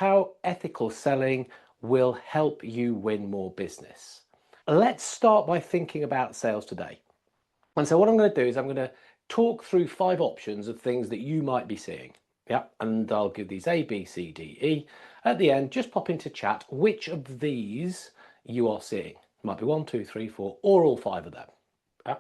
how ethical selling will help you win more business. Let's start by thinking about sales today. And so what I'm going to do is I'm going to talk through 5 options of things that you might be seeing. Yeah, and I'll give these A, B, C, D, E. At the end, just pop into chat which of these you are seeing. It might be 1, 2, 3, 4, or all 5 of them. Yeah?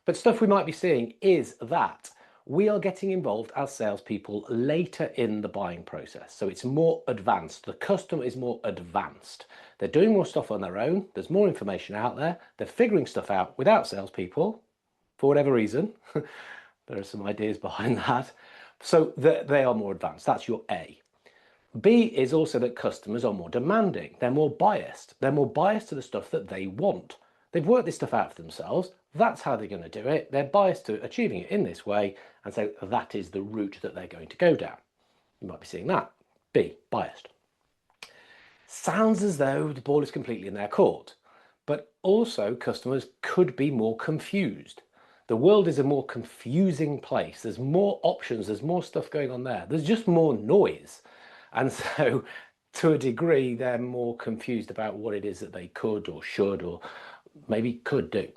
But stuff we might be seeing is that we are getting involved as salespeople later in the buying process. So it's more advanced. The customer is more advanced. They're doing more stuff on their own. There's more information out there. They're figuring stuff out without salespeople for whatever reason. There are some ideas behind that. So they are more advanced. That's your A. B is also that customers are more demanding. They're more biased. They're more biased to the stuff that they want. They've worked this stuff out for themselves. That's how they're going to do it. They're biased to achieving it in this way. And so that is the route that they're going to go down. You might be seeing that. B, biased. Sounds as though the ball is completely in their court. But also customers could be more confused. The world is a more confusing place. There's more options. There's more stuff going on there. There's just more noise. And so to a degree, they're more confused about what it is that they could or should or maybe could do.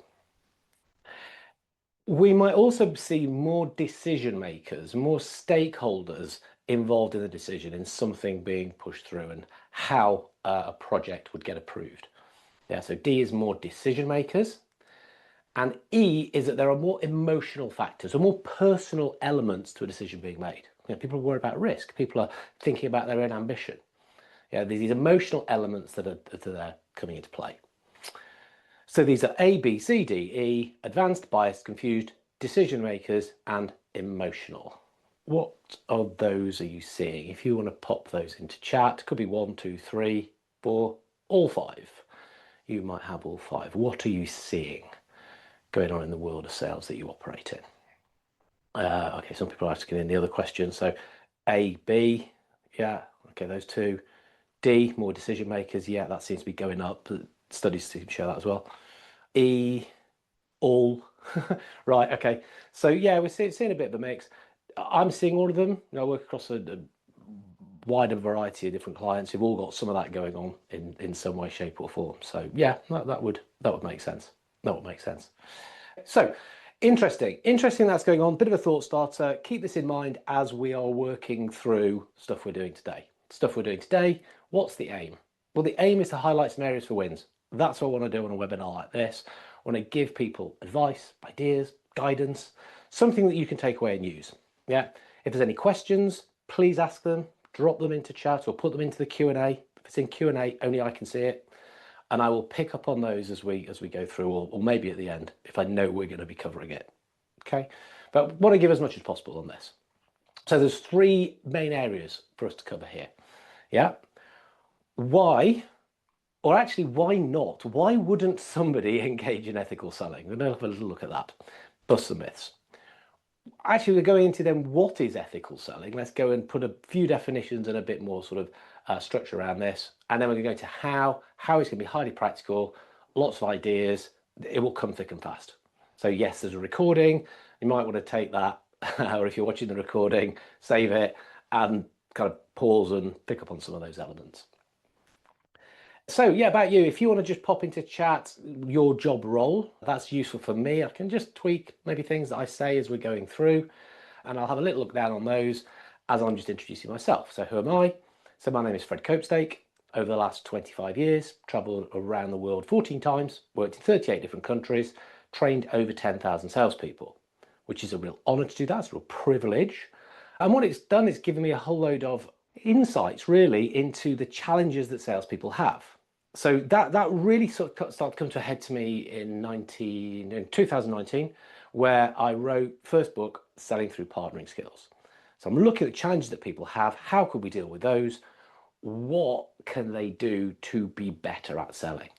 We might also see more decision makers, more stakeholders involved in the decision, in something being pushed through and how a project would get approved. Yeah, so D is more decision makers. And E is that there are more emotional factors or more personal elements to a decision being made. You know, people are worried about risk. People are thinking about their own ambition. Yeah, these emotional elements that are coming into play. So these are A, B, C, D, E, advanced, biased, confused, decision makers, and emotional. What of those are you seeing? If you want to pop those into chat, could be 1, 2, 3, 4, all 5. You might have all 5. What are you seeing going on in the world of sales that you operate in? Okay, some people are asking in the other questions. So A, B, yeah, okay, those 2. D, more decision makers, yeah, that seems to be going up. Studies seem to show that as well. E, all, right, okay. So yeah, we're seeing a bit of a mix. I'm seeing all of them. You know, I work across a wider variety of different clients who've all got some of that going on in some way, shape or form. So yeah, that would make sense. That would make sense. So interesting that's going on. Bit of a thought starter. Keep this in mind as we are working through stuff we're doing today. What's the aim? Well, the aim is to highlight some areas for wins. That's what I want to do on a webinar like this. I want to give people advice, ideas, guidance, something that you can take away and use. Yeah. If there's any questions, please ask them, drop them into chat or put them into the Q&A. If it's in Q&A, only I can see it. And I will pick up on those as we go through, or maybe at the end, if I know we're going to be covering it. Okay. But want to give as much as possible on this. So there's 3 main areas for us to cover here. Yeah. Why, or actually why not? Why wouldn't somebody engage in ethical selling? We're going to have a little look at that. Bust the myths. Actually, we're going into then what is ethical selling. Let's go and put a few definitions and a bit more sort of structure around this. And then we're going to go to how it's going to be highly practical, lots of ideas. It will come thick and fast. So yes, there's a recording. You might want to take that, or if you're watching the recording, save it and kind of pause and pick up on some of those elements. So yeah, about you, if you want to just pop into chat your job role, that's useful for me. I can just tweak maybe things that I say as we're going through, and I'll have a little look down on those as I'm just introducing myself. So who am I? So my name is Fred Copestake. Over the last 25 years, traveled around the world 14 times, worked in 38 different countries, trained over 10,000 salespeople, which is a real honor to do that. It's a real privilege. And what it's done is given me a whole load of insights really into the challenges that salespeople have. So that really sort of started to come to a head to me in 2019, where I wrote first book, Selling Through Partnering Skills. So I'm looking at the challenges that people have. How could we deal with those? What can they do to be better at selling?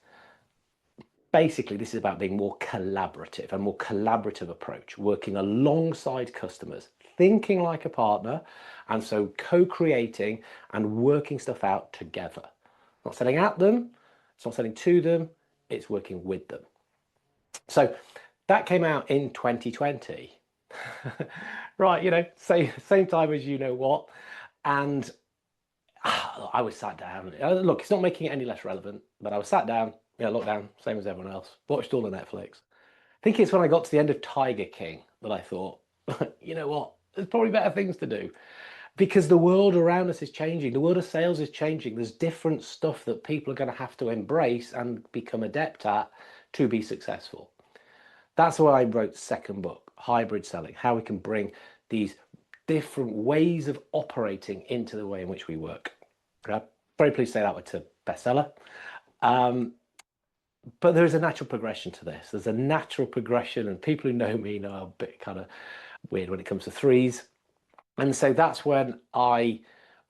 Basically, this is about being more collaborative, a more collaborative approach, working alongside customers, thinking like a partner, and so co-creating and working stuff out together. Not selling at them, it's not selling to them, it's working with them. So that came out in 2020. Right, you know, same time as you know what. And I was sat down. Look, it's not making it any less relevant, but I was sat down, looked down, same as everyone else, watched all the Netflix. I think it's when I got to the end of Tiger King that I thought, you know what, there's probably better things to do because the world around us is changing. The world of sales is changing. There's different stuff that people are going to have to embrace and become adept at to be successful. That's why I wrote the second book, Hybrid Selling, how we can bring these different ways of operating into the way in which we work. I'm very pleased to say that was a bestseller. But there is a natural progression to this. There's a natural progression, and people who know me know I'm a bit kind of weird when it comes to threes. And so that's when I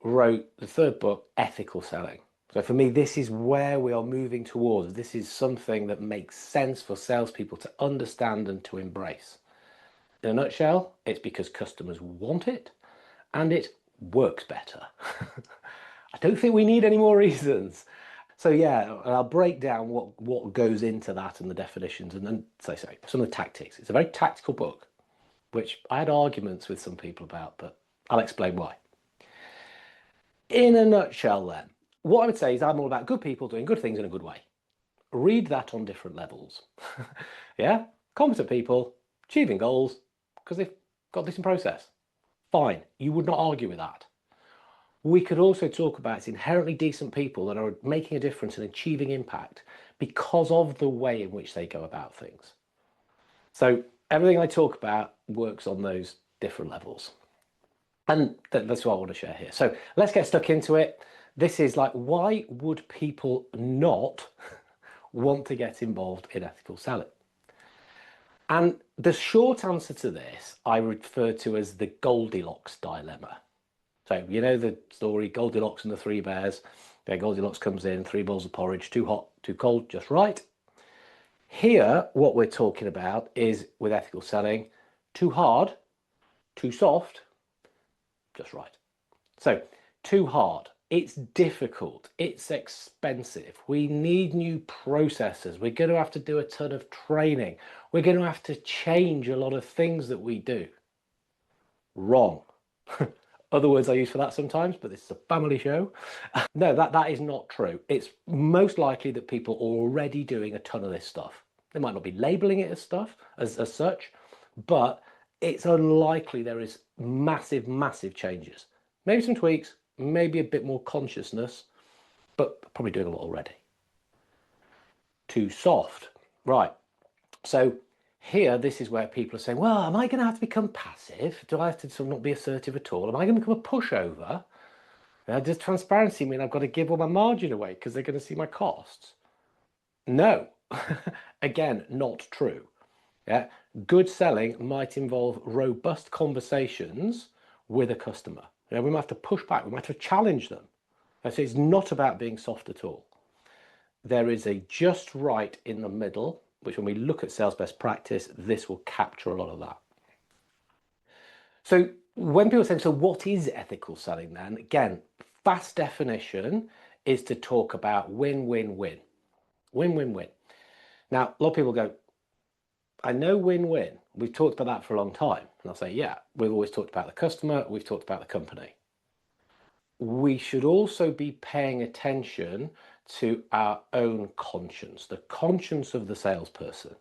wrote the third book, Ethical Selling. So for me, this is where we are moving towards. This is something that makes sense for salespeople to understand and to embrace. In a nutshell, it's because customers want it and it works better. I don't think we need any more reasons. So yeah, I'll break down what goes into that and the definitions and then say some of the tactics. It's a very tactical book, which I had arguments with some people about, but I'll explain why. In a nutshell then, what I would say is I'm all about good people doing good things in a good way. Read that on different levels. Yeah, competent people achieving goals because they've got this in process. Fine, you would not argue with that. We could also talk about it's inherently decent people that are making a difference and achieving impact because of the way in which they go about things. So everything I talk about works on those different levels. And that's what I want to share here. So let's get stuck into it. This is like, why would people not want to get involved in ethical selling? And the short answer to this, I refer to as the Goldilocks dilemma. So, you know the story, Goldilocks and the three bears. Yeah, Goldilocks comes in, 3 bowls of porridge, too hot, too cold, just right. Here, what we're talking about is, with ethical selling, too hard, too soft, just right. So, too hard. It's difficult. It's expensive. We need new processes. We're going to have to do a ton of training. We're going to have to change a lot of things that we do. Wrong. Other words I use for that sometimes, but this is a family show. No, that is not true. It's most likely that people are already doing a ton of this stuff. They might not be labeling it as stuff as such, but it's unlikely there is massive, massive changes. Maybe some tweaks, maybe a bit more consciousness, but probably doing a lot already. Too soft. Right. So here, this is where people are saying, well, am I going to have to become passive? Do I have to sort of not be assertive at all? Am I going to become a pushover? Does transparency mean I've got to give all my margin away because they're going to see my costs? No. Again, not true. Yeah, good selling might involve robust conversations with a customer. We might have to push back. We might have to challenge them. So it's not about being soft at all. There is a just right in the middle, which when we look at sales best practice, this will capture a lot of that. So when people say, so what is ethical selling then? Again, fast definition is to talk about win-win-win. Win-win-win. Now, a lot of people go, I know win-win. We've talked about that for a long time. And I'll say, yeah, we've always talked about the customer. We've talked about the company. We should also be paying attention to our own conscience, the conscience of the salesperson.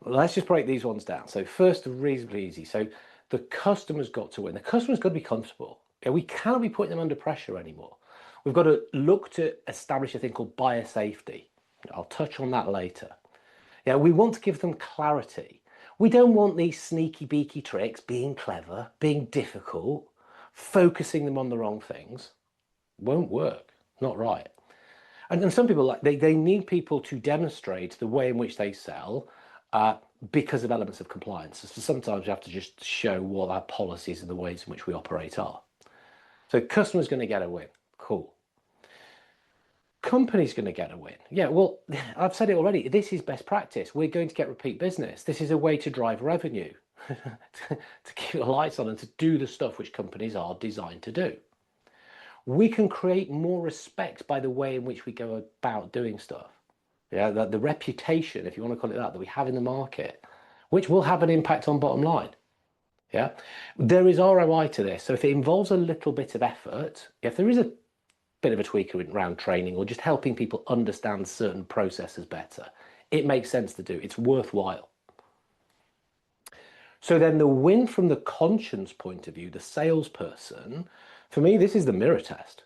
Let's just break these ones down. So first, reasonably easy. So the customer's got to win. The customer's got to be comfortable. We cannot be putting them under pressure anymore. We've got to look to establish a thing called buyer safety. I'll touch on that later. We want to give them clarity. We don't want these sneaky beaky tricks, being clever, being difficult, focusing them on the wrong things. Won't work, not right. And some people, they need people to demonstrate the way in which they sell because of elements of compliance. So sometimes you have to just show what our policies and the ways in which we operate are. So customer's going to get a win. Cool. Company's going to get a win. Yeah, well, I've said it already. This is best practice. We're going to get repeat business. This is a way to drive revenue, to keep the lights on and to do the stuff which companies are designed to do. We can create more respect by the way in which we go about doing stuff. Yeah, the reputation, if you want to call it that we have in the market, which will have an impact on bottom line. Yeah, there is ROI to this. So if it involves a little bit of effort, if there is a bit of a tweak around training or just helping people understand certain processes better, it makes sense to do. It's worthwhile. So then the win from the conscience point of view, the salesperson, for me, this is the mirror test.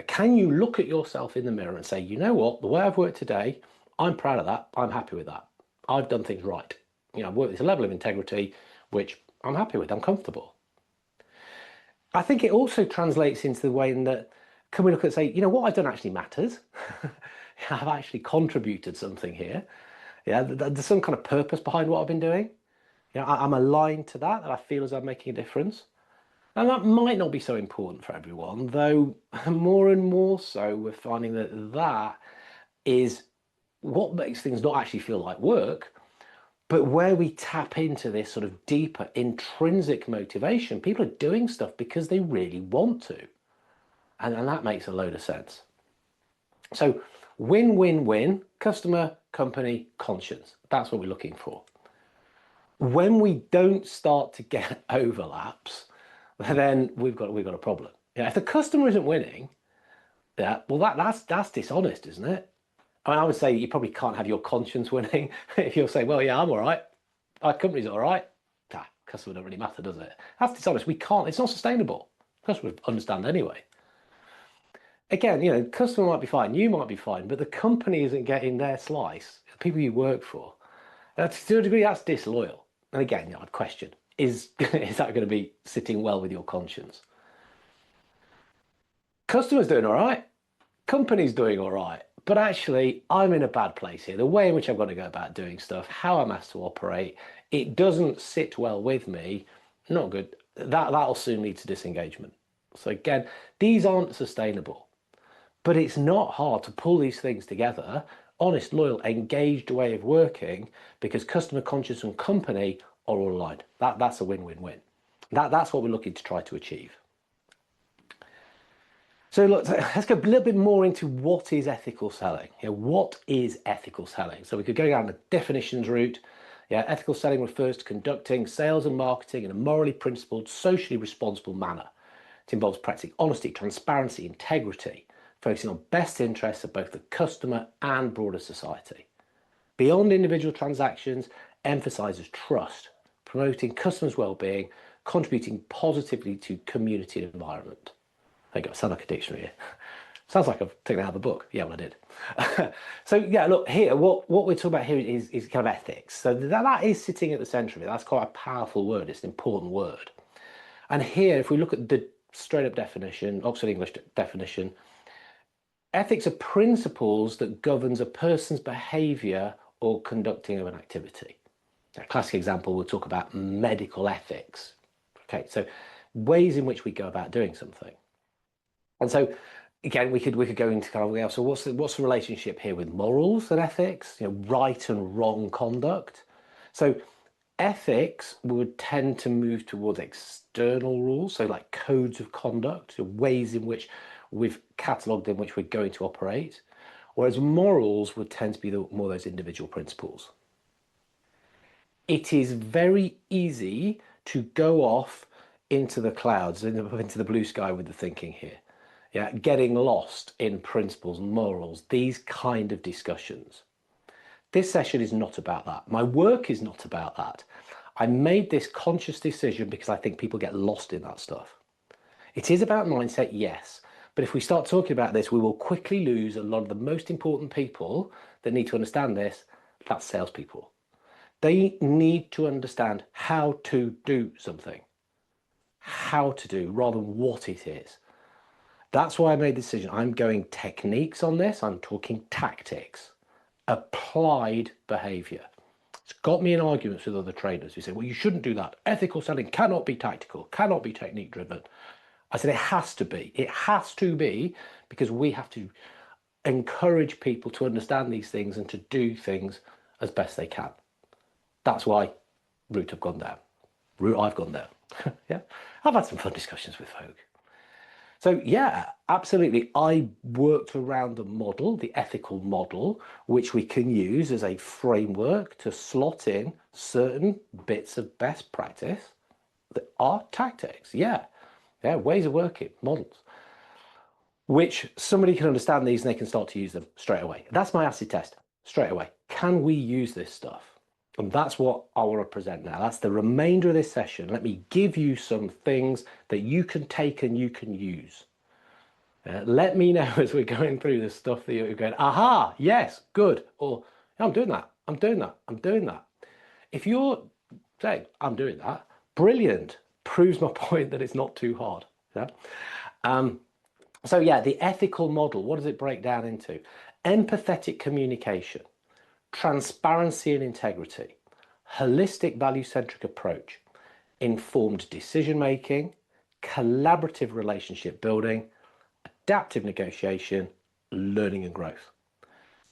Can you look at yourself in the mirror and say, you know what, the way I've worked today, I'm proud of that. I'm happy with that. I've done things right. I've worked with this level of integrity, which I'm happy with. I'm comfortable. I think it also translates into the way in that, can we look at say, what I've done actually matters. I've actually contributed something here. Yeah, there's some kind of purpose behind what I've been doing. I'm aligned to that I feel as I'm making a difference. And that might not be so important for everyone, though more and more so we're finding that that is what makes things not actually feel like work, but where we tap into this sort of deeper intrinsic motivation. People are doing stuff because they really want to. And that makes a load of sense. So win, win, win, customer, company, conscience. That's what we're looking for. When we don't start to get overlaps, then we've got a problem. If the customer isn't winning, well that's dishonest, isn't it? I would say you probably can't have your conscience winning if you're saying, well, yeah, I'm all right, our company's all right. Customer don't really matter, does it? That's dishonest. We can't. It's not sustainable. Customer would understand anyway. Again, customer might be fine, you might be fine, but the company isn't getting their slice. The people you work for, to a degree, that's disloyal. And again, I'd question: is that going to be sitting well with your conscience? Customer's doing all right, company's doing all right, but actually I'm in a bad place here. The way in which I've got to go about doing stuff, how I'm asked to operate, it doesn't sit well with me. Not good. That'll soon lead to disengagement. So again, these aren't sustainable, but it's not hard to pull these things together. Honest, loyal, engaged way of working, because customer conscious and company are all aligned. That's a win-win-win. That's what we're looking to try to achieve. So look, let's go a little bit more into what is ethical selling. What is ethical selling? So we could go down the definitions route. Ethical selling refers to conducting sales and marketing in a morally principled, socially responsible manner. It involves practicing honesty, transparency, integrity, focusing on best interests of both the customer and broader society. Beyond individual transactions, emphasizes trust, promoting customers' well-being, contributing positively to community and environment. There you go, sound like a dictionary here. Sounds like I've taken it out of a book. Yeah, well, I did. So yeah, look here, what we're talking about here is kind of ethics. So that is sitting at the center of it. That's quite a powerful word. It's an important word. And here, if we look at the straight up definition, Oxford English definition, ethics are principles that governs a person's behavior or conducting of an activity. A classic example, we'll talk about medical ethics. Okay, so ways in which we go about doing something. And so again, we could go into kind of, so what's the relationship here with morals and ethics, right and wrong conduct? So ethics would tend to move towards external rules, so like codes of conduct, ways in which we've catalogued in which we're going to operate, whereas morals would tend to be more those individual principles. It is very easy to go off into the clouds, into the blue sky with the thinking here. Getting lost in principles, morals, these kind of discussions. This session is not about that. My work is not about that. I made this conscious decision because I think people get lost in that stuff. It is about mindset, yes. But if we start talking about this, we will quickly lose a lot of the most important people that need to understand this. That's salespeople. They need to understand how to do something. How to do, rather than what it is. That's why I made the decision. I'm going techniques on this. I'm talking tactics, applied behavior. It's got me in arguments with other trainers who say, well, you shouldn't do that. Ethical selling cannot be tactical, cannot be technique driven. I said, it has to be. It has to be, because we have to encourage people to understand these things and to do things as best they can. That's why route I've gone down. Route I've gone down. Yeah, I've had some fun discussions with folk. So yeah, absolutely. I worked around the model, the ethical model, which we can use as a framework to slot in certain bits of best practice There are tactics, yeah, ways of working, models, which somebody can understand these and they can start to use them straight away. That's my acid test, straight away. Can we use this stuff? And that's what I want to present now. That's the remainder of this session. Let me give you some things that you can take and you can use. Let me know as we're going through the stuff that you're going, aha, yes, good, or I'm doing that, I'm doing that, I'm doing that. If you're saying, I'm doing that, brilliant, proves my point that it's not too hard. Yeah. So yeah, the ethical model, what does it break down into? Empathetic communication, transparency and integrity, holistic value-centric approach, informed decision-making, collaborative relationship building, adaptive negotiation, learning and growth.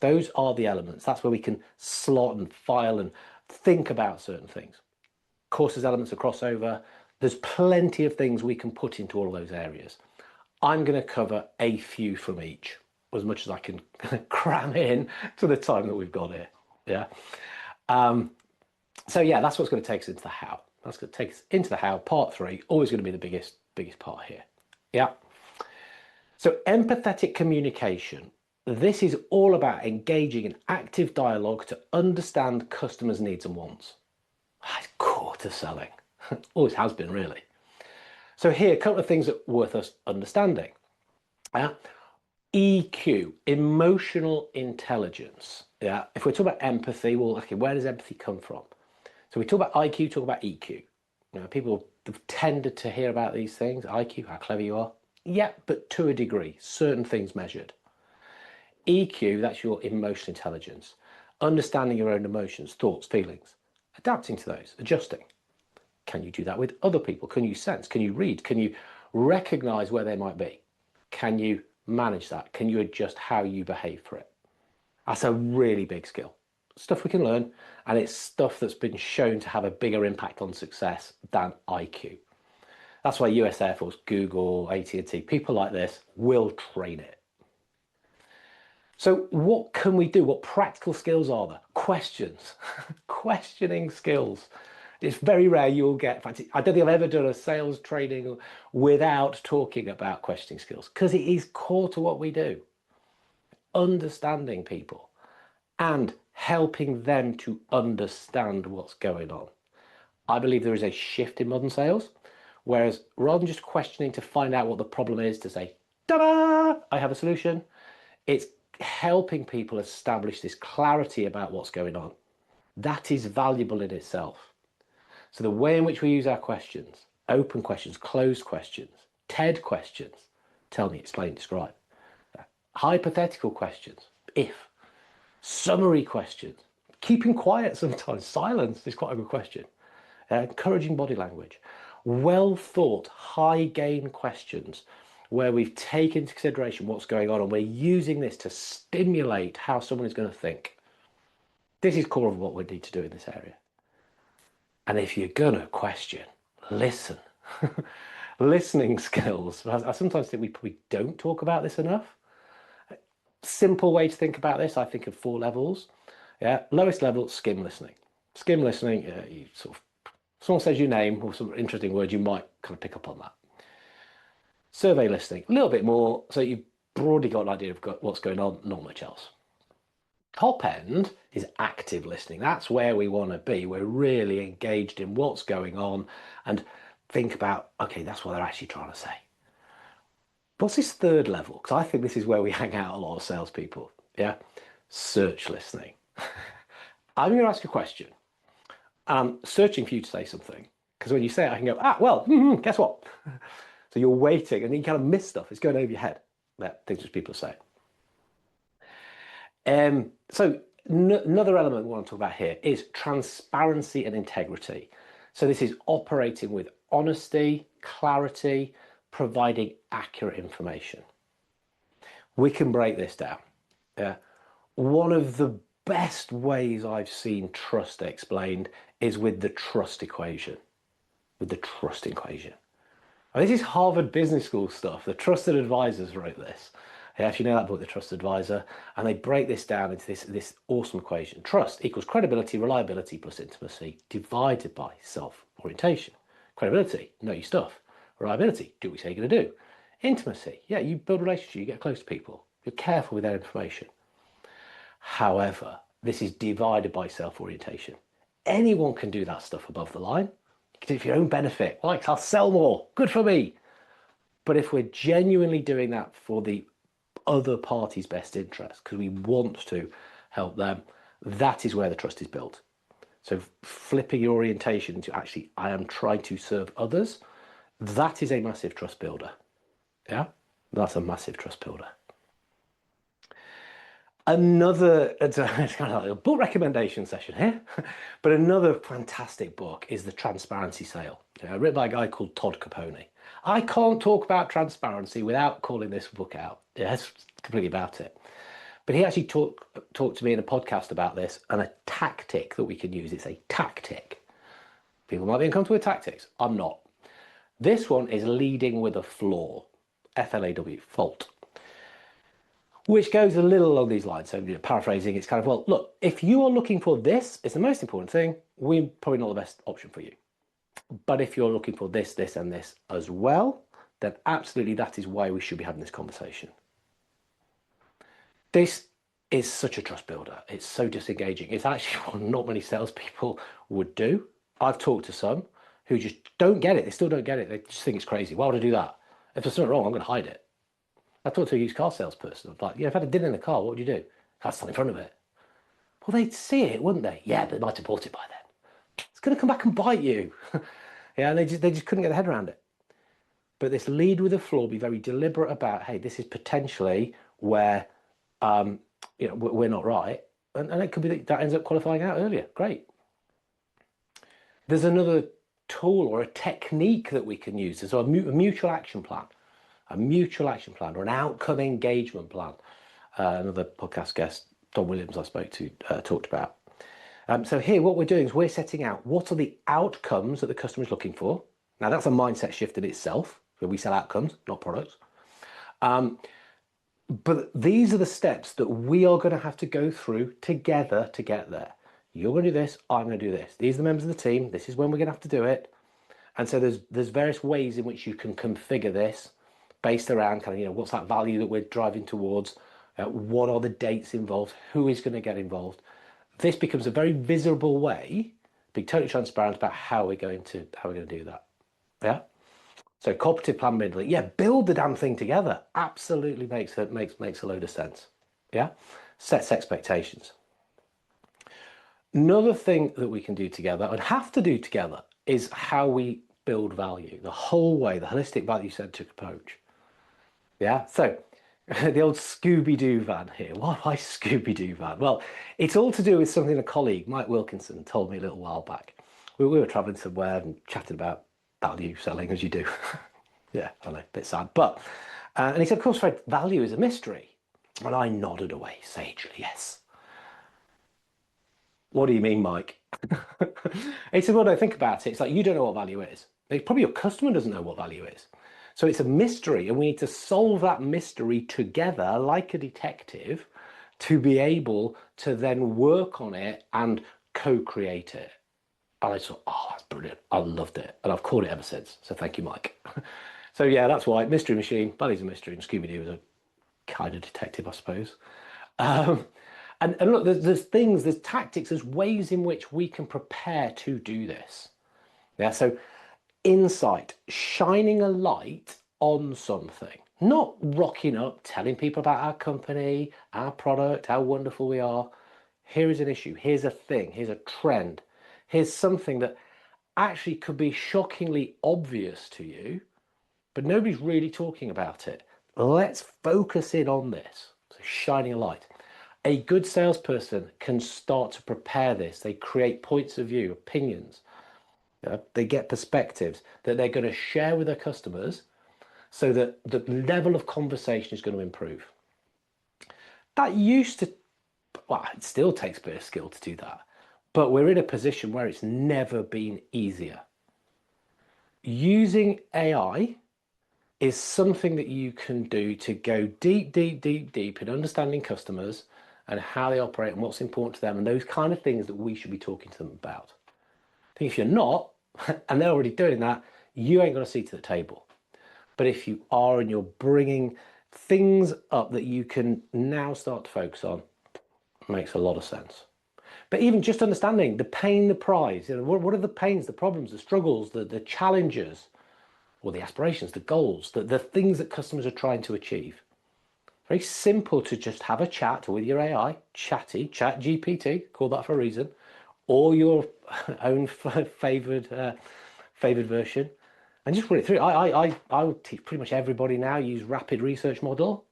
Those are the elements. That's where we can slot and file and think about certain things. Of course, there's elements of crossover. There's plenty of things we can put into all of those areas. I'm going to cover a few from each, as much as I can cram in to the time that we've got here. Yeah. So yeah, that's what's going to take us into the how. That's going to take us into the how. Part 3, always going to be the biggest part here. Yeah. So empathetic communication. This is all about engaging in active dialogue to understand customers' needs and wants. It's core to selling. Always has been, really. So here, a couple of things that are worth us understanding. EQ, emotional intelligence. Yeah. If we're talking about empathy, well, okay, where does empathy come from? So we talk about IQ, talk about EQ. You know, people have tended to hear about these things. IQ, how clever you are. Yeah, but to a degree, certain things measured. EQ, that's your emotional intelligence. Understanding your own emotions, thoughts, feelings. Adapting to those, adjusting. Can you do that with other people? Can you sense? Can you read? Can you recognize where they might be? Can you manage that? Can you adjust how you behave for it? That's a really big skill. Stuff we can learn, and it's stuff that's been shown to have a bigger impact on success than IQ. That's why US Air Force, Google, AT&T, people like this will train it. So what can we do? What practical skills are there? Questions, questioning skills. It's very rare you'll get, in fact, I don't think I've ever done a sales training without talking about questioning skills, because it is core to what we do. Understanding people and helping them to understand what's going on. I believe there is a shift in modern sales, whereas rather than just questioning to find out what the problem is, to say, ta-da, I have a solution, it's helping people establish this clarity about what's going on. That is valuable in itself. So the way in which we use our questions, open questions, closed questions, TED questions, tell me, explain, describe, hypothetical questions, if, summary questions, keeping quiet sometimes, silence is quite a good question, encouraging body language, well thought, high gain questions, where we've taken into consideration what's going on and we're using this to stimulate how someone is going to think. This is core of what we need to do in this area. And if you're going to question, listen. Listening skills. I sometimes think we probably don't talk about this enough. Simple way to think about this, I think of 4 levels. Yeah, lowest level, skim listening. Skim listening, you sort of, someone says your name or some interesting word, you might kind of pick up on that. Survey listening, a little bit more, so you've broadly got an idea of what's going on, not much else. Top end is active listening. That's where we want to be. We're really engaged in what's going on and think about, okay, that's what they're actually trying to say. What's this third level? Because I think this is where we hang out a lot of salespeople. Yeah, search listening. I'm going to ask a question. I'm searching for you to say something, because when you say it, I can go, well, guess what? So you're waiting and then you kind of miss stuff. It's going over your head. Things which people say. So another element we want to talk about here is transparency and integrity. So this is operating with honesty, clarity, providing accurate information. We can break this down. One of the best ways I've seen trust explained is with the trust equation. This is Harvard Business School stuff. The Trusted Advisors wrote this. Yeah, if you know that book, The Trusted Advisor, and they break this down into this awesome equation. Trust equals credibility, reliability plus intimacy divided by self-orientation. Credibility, know your stuff. Reliability, do what you say you're going to do. Intimacy, yeah, you build a relationship, you get close to people. You're careful with their information. However, this is divided by self-orientation. Anyone can do that stuff above the line. You can do it for your own benefit. Like, I'll sell more, good for me. But if we're genuinely doing that for the other party's best interest, because we want to help them, that is where the trust is built. So flipping your orientation to actually, I am trying to serve others, that is a massive trust builder. Yeah, that's a massive trust builder. It's kind of like a book recommendation session here, but another fantastic book is The Transparency Sale, written by a guy called Todd Capone. I can't talk about transparency without calling this book out. It's completely about it. But he actually talked to me in a podcast about this and a tactic that we can use. It's a tactic. People might be uncomfortable with tactics. I'm not. This one is leading with a flaw, F-L-A-W, fault, which goes a little along these lines. So paraphrasing, it's kind of, well, look, if you are looking for this, it's the most important thing, we're probably not the best option for you. But if you're looking for this, this, and this as well, then absolutely that is why we should be having this conversation. This is such a trust builder. It's so disengaging. It's actually what not many salespeople would do. I've talked to some who just don't get it. They still don't get it. They just think it's crazy. Why would I do that? If there's something wrong, I'm going to hide it. I talked to a used car salesperson. I'm like, if I had a dinner in the car, what would you do? I'd stand in front of it. Well, they'd see it, wouldn't they? Yeah, but they might have bought it by then. It's going to come back and bite you. Yeah, they just couldn't get their head around it. But this lead with a flaw, be very deliberate about, hey, this is potentially where we're not right, and it could be that ends up qualifying out earlier. Great. There's another tool or a technique that we can use. So a mutual action plan, or an outcome engagement plan. Another podcast guest, Don Williams, I spoke to, talked about. So here, what we're doing is we're setting out what are the outcomes that the customer is looking for. Now, that's a mindset shift in itself. So we sell outcomes, not products. But these are the steps that we are going to have to go through together to get there. You're going to do this, I'm going to do this. These are the members of the team. This is when we're going to have to do it. And so there's various ways in which you can configure this based around kind of, what's that value that we're driving towards? What are the dates involved? Who is going to get involved? This becomes a very visible way, being totally transparent about how we're going to do that. Yeah. So cooperative plan building, yeah, build the damn thing together. Absolutely makes a load of sense. Yeah, sets expectations. Another thing that we can do together and have to do together is how we build value, the whole way, the holistic value-centric approach. Yeah, so the old Scooby-Doo van here. Why Scooby-Doo van? Well, it's all to do with something a colleague, Mike Wilkinson, told me a little while back. We were traveling somewhere and chatting about value selling, as you do. Yeah, I know, a bit sad. But, and he said, of course, Fred, value is a mystery. And I nodded away sagely, yes. What do you mean, Mike? He said, well, no, think about it. It's like, you don't know what value is. Probably your customer doesn't know what value is. So it's a mystery, and we need to solve that mystery together like a detective to be able to then work on it and co-create it. And I thought, oh, that's brilliant. I loved it. And I've called it ever since. So thank you, Mike. So yeah, that's why Mystery Machine, Bally's a mystery, and Scooby-Doo is a kind of detective, I suppose. And look, there's tactics, there's ways in which we can prepare to do this. Yeah, so insight, shining a light on something, not rocking up, telling people about our company, our product, how wonderful we are. Here is an issue, here's a thing, here's a trend, here's something that actually could be shockingly obvious to you, but nobody's really talking about it. Let's focus in on this. So shining a light. A good salesperson can start to prepare this. They create points of view, opinions. They get perspectives that they're going to share with their customers so that the level of conversation is going to improve. That used to, well, it still takes a bit of skill to do that, but we're in a position where it's never been easier. Using AI is something that you can do to go deep in understanding customers and how they operate and what's important to them and those kind of things that we should be talking to them about. I think if you're not, and they're already doing that, you ain't got a seat at the table. But if you are and you're bringing things up that you can now start to focus on, it makes a lot of sense. But even just understanding the pain, the prize, what are the pains, the problems, the struggles, the challenges, or the aspirations, the goals, the things that customers are trying to achieve. Very simple to just have a chat with your AI, chat GPT, call that for a reason, or your own favored version, and just run it through. I would teach pretty much everybody now, use rapid research model.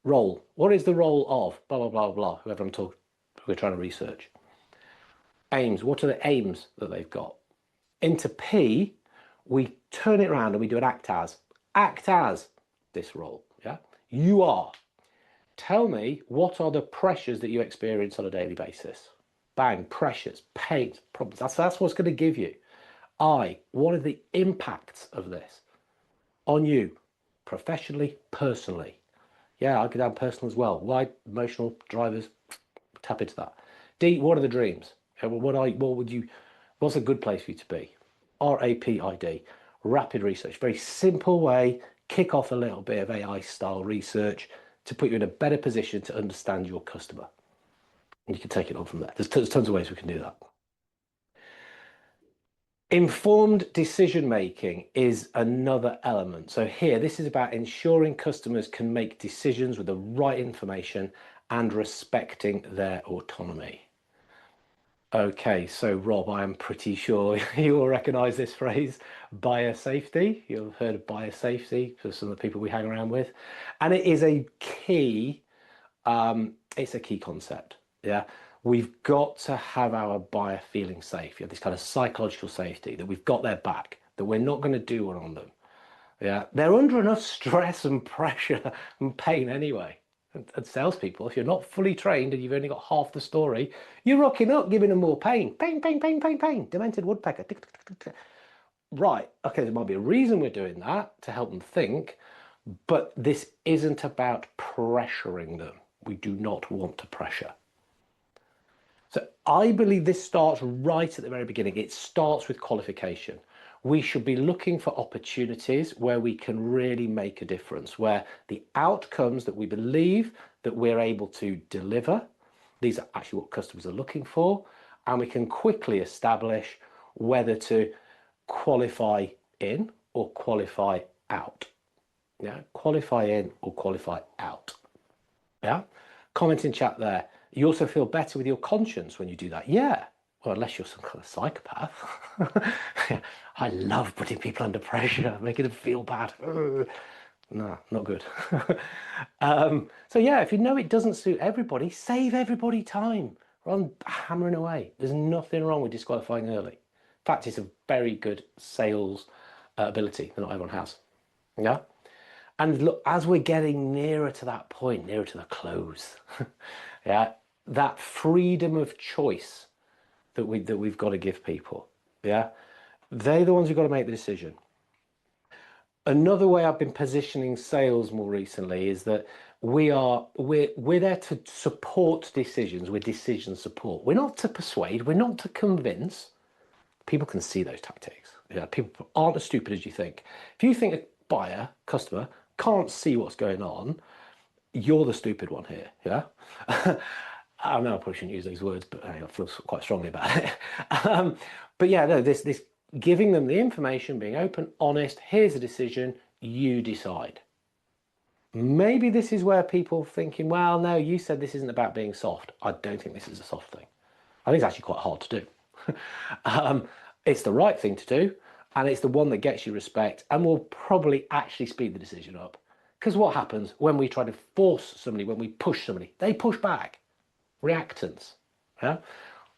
Role. What is the role of blah blah blah blah? Whoever we're trying to research. Aims. What are the aims that they've got? Into P, we turn it around and we do an act as. Act as this role. Yeah. You are. Tell me, what are the pressures that you experience on a daily basis? Bang, pressures, pains, problems. That's what's going to give you. What are the impacts of this on you, professionally, personally? Yeah, I go down personal as well. Why? Emotional drivers, tap into that. D, what are the dreams? What's a good place for you to be? RAPID, rapid research. Very simple way, kick off a little bit of AI style research to put you in a better position to understand your customer. And you can take it on from there. There's tons of ways we can do that. Informed decision making is another element. So here, this is about ensuring customers can make decisions with the right information and respecting their autonomy. Okay, so Rob, I am pretty sure you will recognize this phrase, buyer safety. You've heard of buyer safety for some of the people we hang around with. And it is a key, it's a key concept. Yeah. We've got to have our buyer feeling safe. Yeah, this kind of psychological safety, that we've got their back, that we're not going to do one on them. Yeah, they're under enough stress and pressure and pain anyway. And salespeople, if you're not fully trained and you've only got half the story, you're rocking up, giving them more pain. Pain, pain, pain, pain, pain. Demented woodpecker. Right, okay, there might be a reason we're doing that to help them think, but this isn't about pressuring them. We do not want to pressure. So I believe this starts right at the very beginning. It starts with qualification. We should be looking for opportunities where we can really make a difference, where the outcomes that we believe that we're able to deliver, these are actually what customers are looking for, and we can quickly establish whether to qualify in or qualify out. Yeah, qualify in or qualify out. Yeah, comment in chat there. You also feel better with your conscience when you do that. Yeah. Well, unless you're some kind of psychopath. I love putting people under pressure, making them feel bad. No, not good. So yeah, if you know it doesn't suit everybody, save everybody time. Rather than hammering away. There's nothing wrong with disqualifying early. In fact, it's a very good sales ability that not everyone has. Yeah. And look, as we're getting nearer to that point, nearer to the close, yeah, that freedom of choice that we've got to give people. Yeah, they're the ones who've got to make the decision. Another way I've been positioning sales more recently is that we're there to support decisions. We're decision support. We're not to persuade. We're not to convince. People can see those tactics. Yeah, people aren't as stupid as you think. If you think a buyer, customer, can't see what's going on, you're the stupid one here. Yeah. I know I probably shouldn't use these words, but I feel quite strongly about it. But yeah, no, this giving them the information, being open, honest, here's the decision, you decide. Maybe this is where people thinking, well, no, you said this isn't about being soft. I don't think this is a soft thing. I think it's actually quite hard to do. It's the right thing to do, and it's the one that gets you respect and will probably actually speed the decision up. Because what happens when we try to force somebody, when we push somebody, they push back. Reactance. Yeah.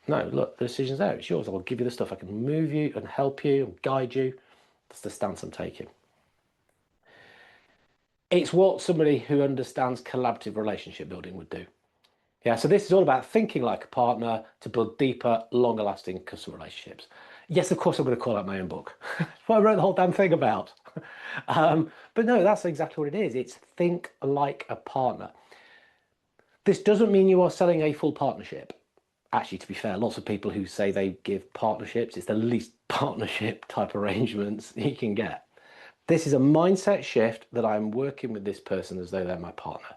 No, look, the decision's there. It's yours. I'll give you the stuff. I can move you and help you and guide you. That's the stance I'm taking. It's what somebody who understands collaborative relationship building would do. Yeah, so this is all about thinking like a partner to build deeper, longer lasting customer relationships. Yes, of course, I'm going to call out my own book. That's what I wrote the whole damn thing about. But no, that's exactly what it is. It's think like a partner. This doesn't mean you are selling a full partnership. Actually, to be fair, lots of people who say they give partnerships, it's the least partnership type arrangements you can get. This is a mindset shift that I'm working with this person as though they're my partner.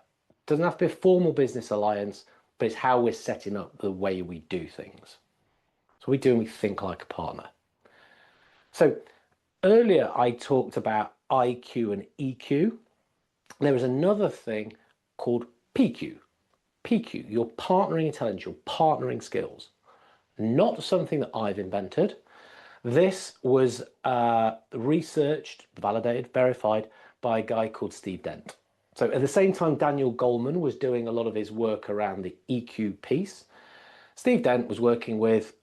Doesn't have to be a formal business alliance, but it's how we're setting up the way we do things. So we do and we think like a partner. So earlier I talked about IQ and EQ. There is another thing called PQ. PQ, your partnering intelligence, your partnering skills. Not something that I've invented. This was researched, validated, verified by a guy called Steve Dent. So at the same time, Daniel Goleman was doing a lot of his work around the EQ piece. Steve Dent was working with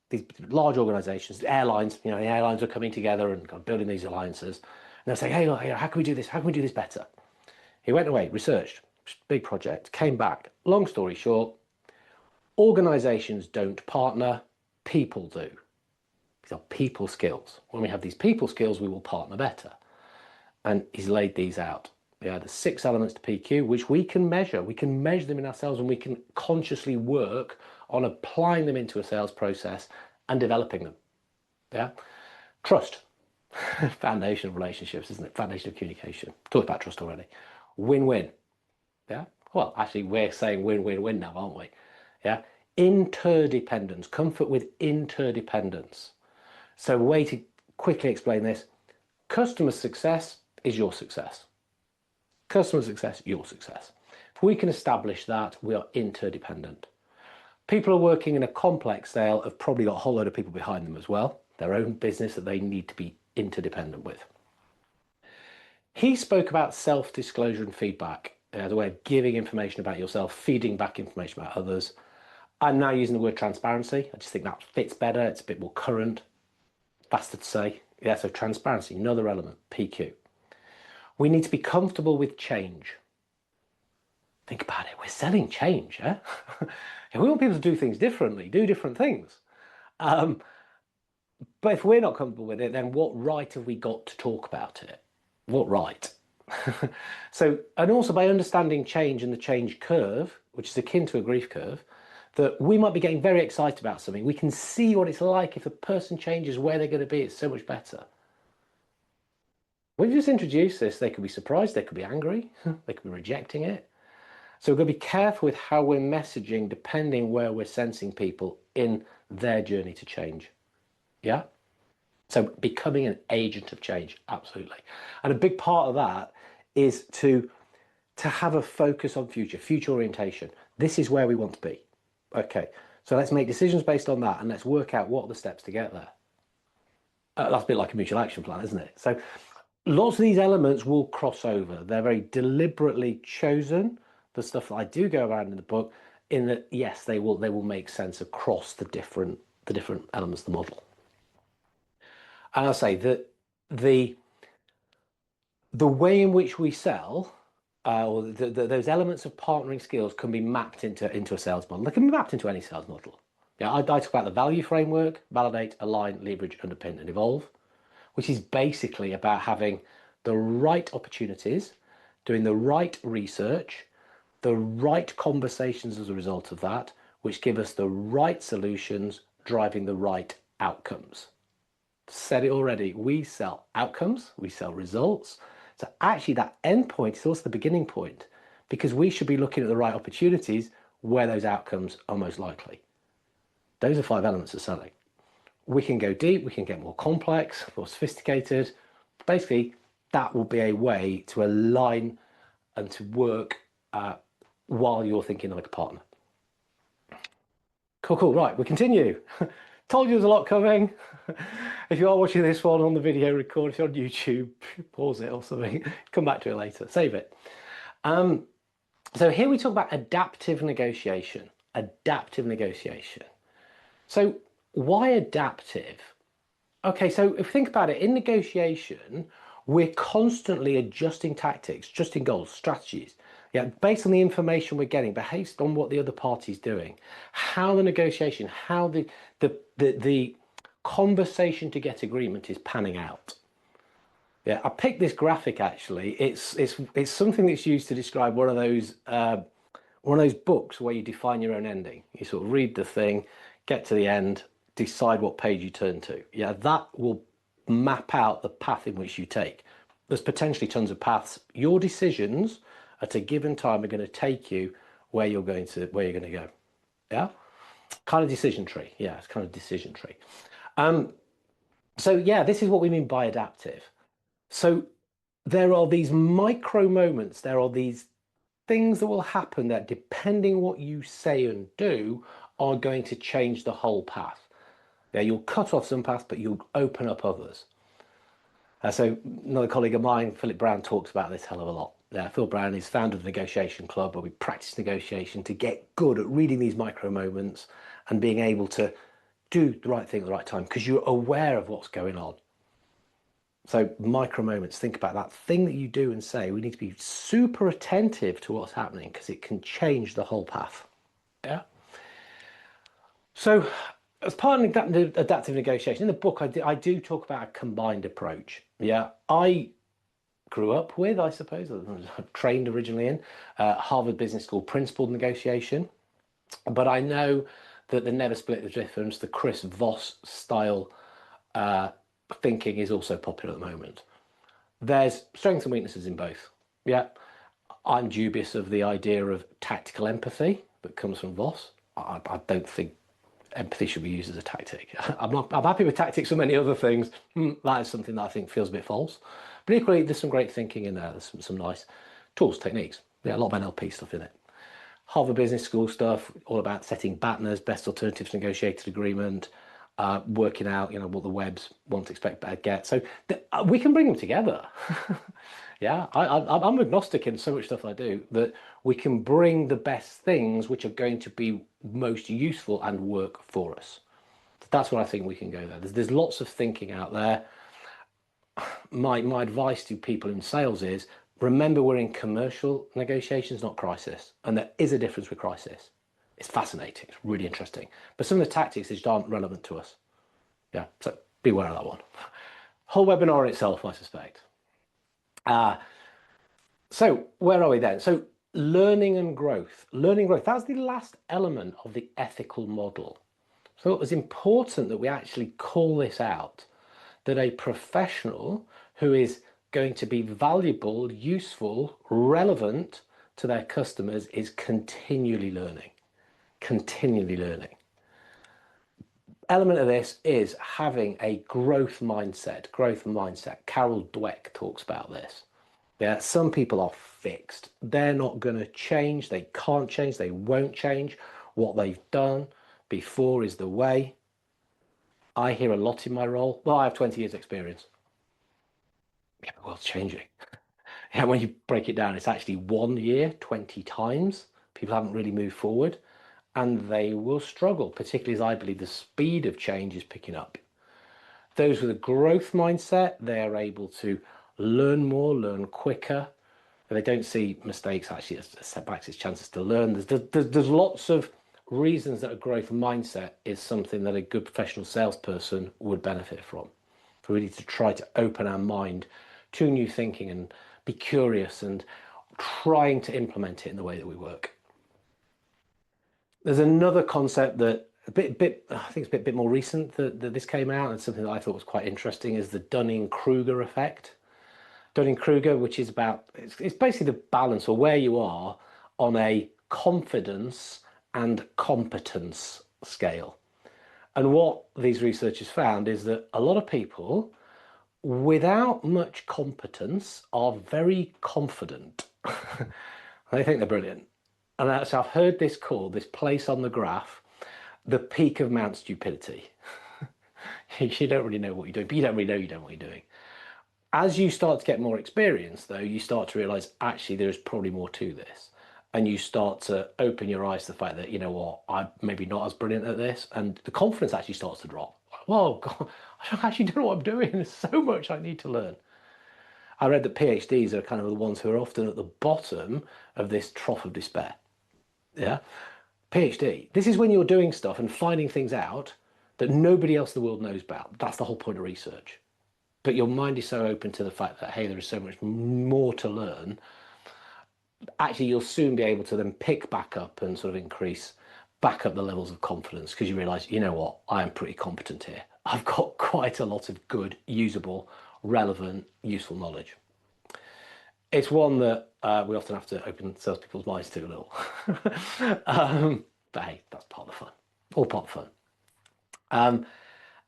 these large organizations, airlines, the airlines are coming together and kind of building these alliances. And they're saying, hey, look, how can we do this? How can we do this better? He went away, researched, big project, came back. Long story short, organizations don't partner, people do. These are people skills. When we have these people skills, we will partner better. And he's laid these out. Yeah, there's 6 elements to PQ, which we can measure. We can measure them in ourselves, and we can consciously work on applying them into a sales process and developing them. Yeah, trust, foundation of relationships, isn't it? Foundation of communication. Talked about trust already. Win-win. Yeah. Well, actually, we're saying win-win-win now, aren't we? Yeah. Interdependence. Comfort with interdependence. So, a way to quickly explain this: customer success is your success. Customer success, your success. If we can establish that, we are interdependent. People are working in a complex sale have probably got a whole load of people behind them as well, their own business that they need to be interdependent with. He spoke about self-disclosure and feedback as a way of giving information about yourself, feeding back information about others. I'm now using the word transparency. I just think that fits better. It's a bit more current, faster to say. Yeah, so transparency, another element, PQ. We need to be comfortable with change. Think about it, we're selling change, yeah? We want people to do things differently, do different things. But if we're not comfortable with it, then what right have we got to talk about it? What right? So, and also by understanding change and the change curve, which is akin to a grief curve, that we might be getting very excited about something. We can see what it's like if a person changes where they're going to be. It's so much better. When you just introduce this, they could be surprised, they could be angry, they could be rejecting it. So we've got to be careful with how we're messaging depending where we're sensing people in their journey to change. Yeah? So becoming an agent of change, absolutely. And a big part of that is to have a focus on future orientation. This is where we want to be. Okay, so let's make decisions based on that and let's work out what are the steps to get there. That's a bit like a mutual action plan, isn't it? So lots of these elements will cross over. They're very deliberately chosen. The stuff that I do go around in the book, in that yes, they will make sense across the different elements of the model. And I'll say that the way in which we sell, or those elements of partnering skills can be mapped into a sales model. They can be mapped into any sales model. Yeah, I talk about the value framework: validate, align, leverage, underpin, and evolve, which is basically about having the right opportunities, doing the right research, the right conversations as a result of that, which give us the right solutions, driving the right outcomes. Said it already, we sell outcomes, we sell results. So actually that end point is also the beginning point, because we should be looking at the right opportunities where those outcomes are most likely. Those are 5 elements of selling. We can go deep, we can get more complex, more sophisticated. Basically, that will be a way to align and to work while you're thinking like a partner. Cool, right, we continue. Told you there's a lot coming. If you are watching this one on the video record, if you're on YouTube, pause it or something, come back to it later, save it. So here we talk about adaptive negotiation. Adaptive negotiation. So why adaptive? Okay, so if you think about it, in negotiation, we're constantly adjusting tactics, adjusting goals, strategies. Yeah, based on the information we're getting, based on what the other party's doing, how the negotiation, how the conversation to get agreement is panning out. Yeah, I picked this graphic actually. It's something that's used to describe one of those one of those books where you define your own ending. You sort of read the thing, get to the end, decide what page you turn to. Yeah, that will map out the path in which you take. There's potentially tons of paths. Your decisions at a given time are going to take you where you're going to go. Yeah, kind of decision tree. Yeah, it's kind of decision tree. So yeah, this is what we mean by adaptive. So there are these micro moments. There are these things that will happen that, depending what you say and do, are going to change the whole path. Yeah, you'll cut off some paths, but you'll open up others. So another colleague of mine, Philip Brown, talks about this hell of a lot. Phil Brown is founder of the Negotiation Club, where we practice negotiation to get good at reading these micro moments and being able to do the right thing at the right time because you're aware of what's going on. So micro moments, think about that thing that you do and say. We need to be super attentive to what's happening because it can change the whole path. Yeah. So as part of adaptive negotiation, in the book, I do talk about a combined approach. Yeah, I grew up with, I suppose, I was trained originally in Harvard Business School principled negotiation, but I know that the never split the difference, the Chris Voss style thinking is also popular at the moment. There's strengths and weaknesses in both. Yeah, I'm dubious of the idea of tactical empathy that comes from Voss. I don't think empathy should be used as a tactic. I'm happy with tactics for many other things. That is something that I think feels a bit false. But equally, there's some great thinking in there. There's some nice tools, techniques. Yeah, a lot of NLP stuff in it. Harvard Business School stuff, all about setting BATNAs, best alternatives negotiated agreement, working out, what the webs want, expect, better, get. So we can bring them together. Yeah, I'm agnostic in so much stuff I do that we can bring the best things which are going to be most useful and work for us. That's what I think we can go there. There's lots of thinking out there. My advice to people in sales is, remember, we're in commercial negotiations, not crisis. And there is a difference with crisis. It's fascinating. It's really interesting. But some of the tactics just aren't relevant to us. Yeah, so beware of that one. Whole webinar in itself, I suspect. So where are we then? So learning and growth. Learning growth, that's the last element of the ethical model. So it was important that we actually call this out, that a professional who is going to be valuable, useful, relevant to their customers is continually learning. Continually learning. Element of this is having a growth mindset. Growth mindset. Carol Dweck talks about this. Yeah, some people are fixed. They're not going to change. They can't change. They won't change. What they've done before is the way. I hear a lot in my role. Well, I have 20 years experience. Yeah, the world's changing. Yeah, when you break it down, it's actually 1 year, 20 times. People haven't really moved forward, and they will struggle, particularly as I believe the speed of change is picking up. Those with a growth mindset, they are able to learn more, learn quicker. They don't see mistakes actually as setbacks, as chances to learn. There's lots of reasons that a growth mindset is something that a good professional salesperson would benefit from. So we need to try to open our mind to new thinking and be curious and trying to implement it in the way that we work. There's another concept that I think it's a bit more recent that this came out, and something that I thought was quite interesting, is the Dunning-Kruger effect. Dunning-Kruger, which is about, it's basically the balance or where you are on a confidence and competence scale. And what these researchers found is that a lot of people without much competence are very confident. They think they're brilliant. And so I've heard this called, this place on the graph, the peak of Mount Stupidity. You don't really know what you're doing, but you don't really know you don't know what you're doing. As you start to get more experience, though, you start to realize actually there's probably more to this. And you start to open your eyes to the fact that, you know what, I'm maybe not as brilliant at this. And the confidence actually starts to drop. Whoa, God, I actually don't know what I'm doing. There's so much I need to learn. I read that PhDs are kind of the ones who are often at the bottom of this trough of despair. Yeah. PhD. This is when you're doing stuff and finding things out that nobody else in the world knows about. That's the whole point of research. But your mind is so open to the fact that, hey, there is so much more to learn. actually you'll soon be able to then pick back up and sort of increase back up the levels of confidence, because you realize, you know what, I am pretty competent here. I've got quite a lot of good, usable, relevant, useful knowledge. It's one that we often have to open salespeople's minds to a little. But hey, that's part of the fun. All part of fun.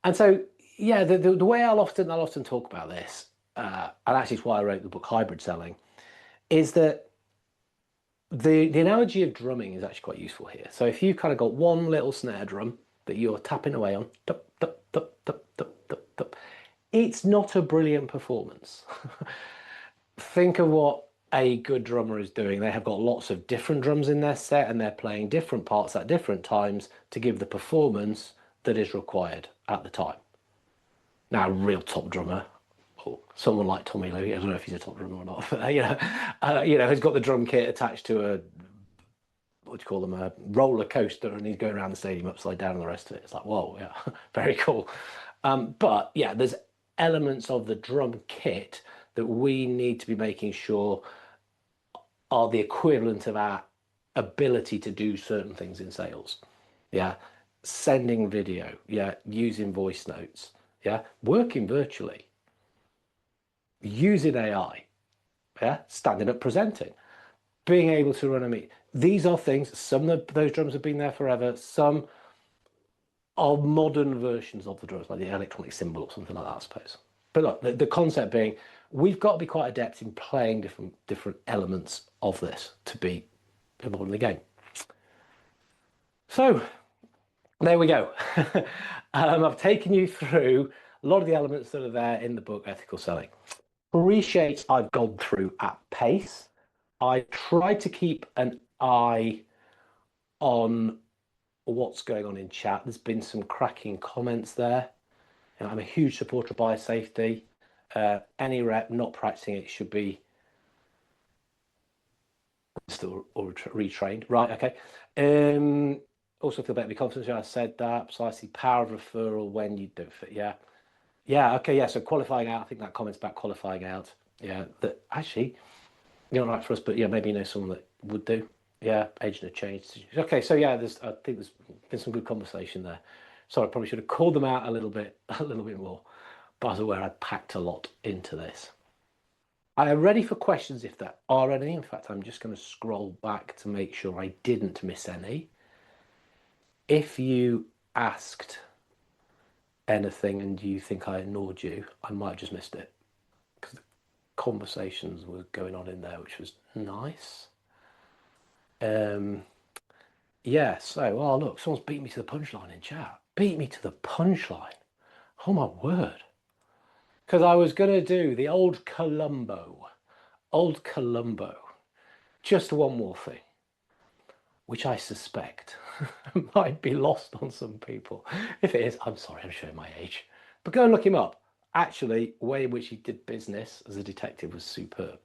And so, yeah, the way I'll often talk about this, and actually it's why I wrote the book Hybrid Selling, is that the analogy of drumming is actually quite useful here. So if you've kind of got one little snare drum that you're tapping away on, tup, tup, tup, tup, tup, tup, tup, it's not a brilliant performance. Think of what a good drummer is doing. They have got lots of different drums in their set and they're playing different parts at different times to give the performance that is required at the time. Now, a real top drummer, or someone like Tommy Lee, I don't know if he's a top drummer or not, but has got the drum kit attached to a, what do you call them, a roller coaster, and he's going around the stadium upside down and the rest of it. It's like, whoa, yeah, very cool. But yeah, there's elements of the drum kit that we need to be making sure are the equivalent of our ability to do certain things in sales. Yeah, sending video, yeah, using voice notes, yeah, working virtually, using AI, yeah, standing up presenting, being able to run a meeting. These are things, some of those drums have been there forever, some are modern versions of the drums, like the electronic cymbal or something like that, I suppose. But look, the concept being, we've got to be quite adept in playing different elements of this to be involved in the game. So there we go. I've taken you through a lot of the elements that are there in the book, Ethical Selling. Appreciate I've gone through at pace. I try to keep an eye on what's going on in chat. There's been some cracking comments there. You know, I'm a huge supporter of biosafety. Any rep not practicing it should be still or retrained. Right, okay. Also feel better, be confident. I said that. Precisely, power of referral when you don't fit. Yeah. Yeah, okay, yeah. So qualifying out, I think that comment's about qualifying out. Yeah, that actually, you're not right for us, but yeah, maybe you know someone that would do. Yeah, agent have changed. Okay, so yeah, I think there's been some good conversation there. Sorry, I probably should have called them out a little bit more. But I was aware I'd packed a lot into this. I am ready for questions if there are any. In fact, I'm just going to scroll back to make sure I didn't miss any. If you asked anything and you think I ignored you, I might have just missed it, because the conversations were going on in there, which was nice. Yeah, so, oh look, someone's beat me to the punchline in chat. Beat me to the punchline. Oh my word. Because I was going to do the old Columbo. Just one more thing, which I suspect might be lost on some people. If it is, I'm sorry, I'm showing my age. But go and look him up. Actually, the way in which he did business as a detective was superb.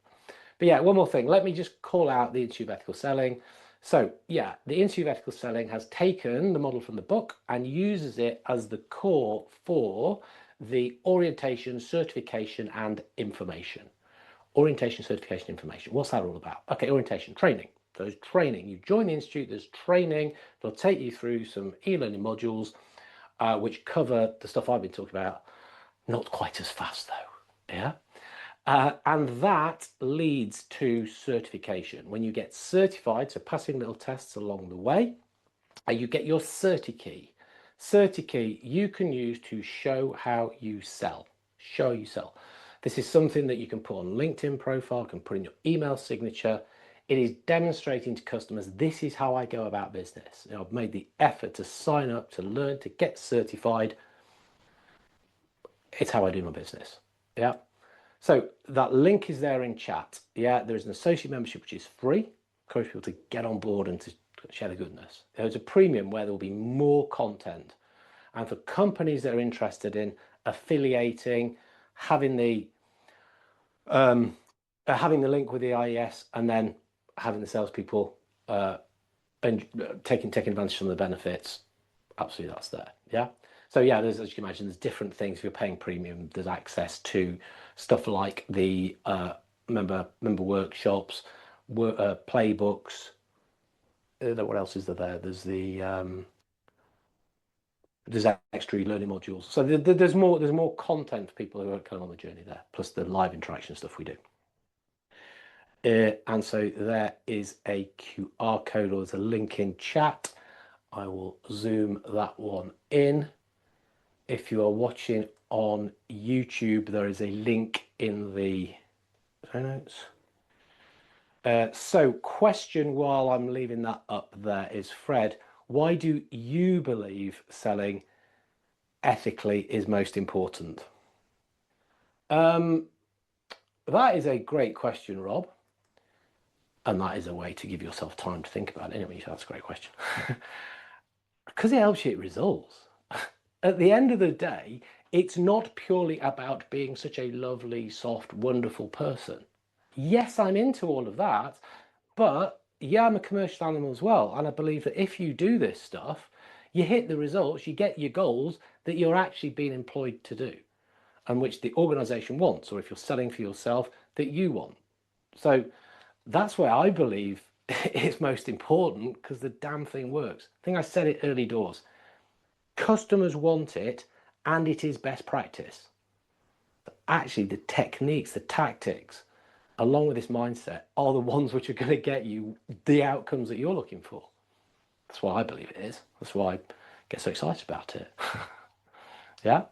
But yeah, one more thing. Let me just call out the Institute of Ethical Selling. So yeah, the Institute of Ethical Selling has taken the model from the book and uses it as the core for the orientation, certification, and information. Orientation, certification, information. What's that all about? Okay, orientation, training. So there's training. You join the institute, there's training. They'll take you through some e-learning modules, which cover the stuff I've been talking about. Not quite as fast though, yeah? And that leads to certification. When you get certified, so passing little tests along the way, you get your Certi key. Certi key you can use to show how you sell. Show you sell. This is something that you can put on LinkedIn profile, can put in your email signature. It is demonstrating to customers, this is how I go about business. You know, I've made the effort to sign up, to learn, to get certified. It's how I do my business. Yeah. So that link is there in chat. Yeah, there's an associate membership which is free. Encourage people to get on board and to share the goodness. There's a premium where there will be more content. And for companies that are interested in affiliating, having the link with the IES, and then having the salespeople and taking advantage of the benefits, absolutely that's there. Yeah. So yeah, there's, as you can imagine, there's different things. If you're paying premium, there's access to stuff like the member workshops, playbooks. What else is there? There's extra learning modules. So there's more content for people who are kind of on the journey there, plus the live interaction stuff we do. And so there is a QR code, or there's a link in chat. I will zoom that one in. If you are watching on YouTube, there is a link in the show notes. So question while I'm leaving that up there is, Fred, why do you believe selling ethically is most important? That is a great question, Rob. And that is a way to give yourself time to think about it. Anyway, that's a great question. Because it helps you get results. At the end of the day, it's not purely about being such a lovely, soft, wonderful person. Yes, I'm into all of that, but yeah, I'm a commercial animal as well. And I believe that if you do this stuff, you hit the results, you get your goals that you're actually being employed to do, and which the organization wants, or if you're selling for yourself, that you want. So that's where I believe it's most important, because the damn thing works. I think I said it early doors. Customers want it, and it is best practice. Actually, the techniques, the tactics, along with this mindset, are the ones which are going to get you the outcomes that you're looking for. That's why I believe it is. That's why I get so excited about it. Yeah.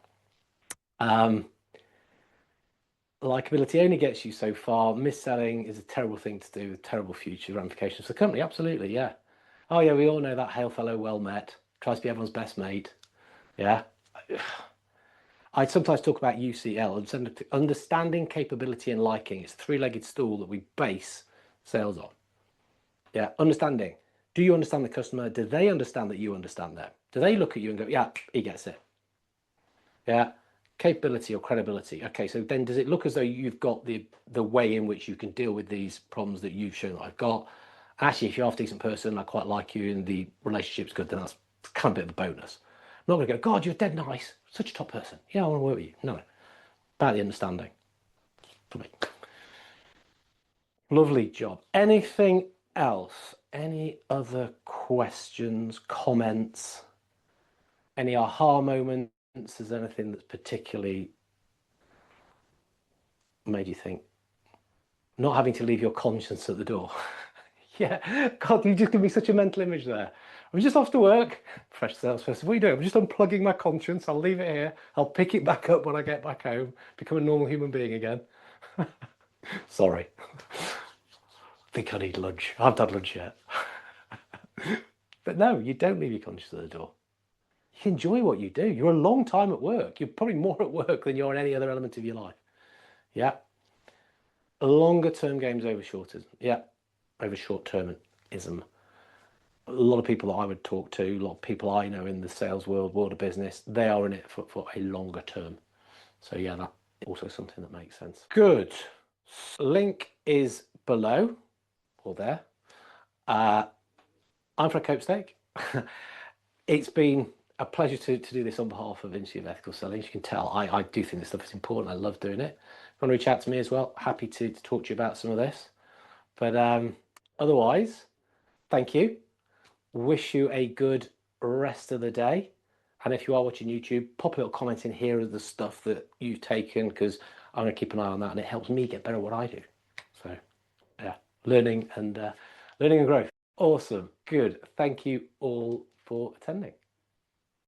Likability only gets you so far. Mis-selling is a terrible thing to do with terrible future ramifications for the company. Absolutely, yeah. Oh yeah, we all know that hail fellow well met, tries to be everyone's best mate. Yeah. I sometimes talk about UCL, understanding, capability, and liking. It's a three-legged stool that we base sales on. Yeah, understanding. Do you understand the customer? Do they understand that you understand them? Do they look at you and go, yeah, he gets it? Yeah. Capability or credibility. Okay, so then does it look as though you've got the way in which you can deal with these problems that you've shown that I've got? Actually, if you're a decent person, I quite like you, and the relationship's good, then that's kind of a bit of a bonus. I'm not going to go, God, you're dead nice, such a top person. Yeah, I want to work with you. No, about the understanding for me. Lovely job. Anything else? Any other questions, comments? Any aha moments? Is there anything that's particularly made you think? Not having to leave your conscience at the door. Yeah, God, you just give me such a mental image there. I'm just off to work, fresh salesperson. What are you doing? I'm just unplugging my conscience. I'll leave it here. I'll pick it back up when I get back home, become a normal human being again. Sorry. Think I need lunch. I haven't had lunch yet. But no, you don't leave your conscience at the door. You enjoy what you do. You're a long time at work. You're probably more at work than you're in any other element of your life. Yeah. Longer term games over shorter. Yeah. Over short termism. A lot of people that I would talk to, a lot of people I know in the sales world of business, they are in it for a longer term. So yeah, that's also something that makes sense. Good. Link is below or there. I'm Fred Copestake. It's been a pleasure to do this on behalf of Institute of Ethical Selling. As you can tell, I do think this stuff is important. I love doing it. If you want to reach out to me as well, happy to talk to you about some of this. But otherwise, thank you. Wish you a good rest of the day. And if you are watching YouTube, pop a little comment in here of the stuff that you've taken, because I'm going to keep an eye on that, and it helps me get better at what I do. So yeah, learning and growth. Awesome. Good. Thank you all for attending.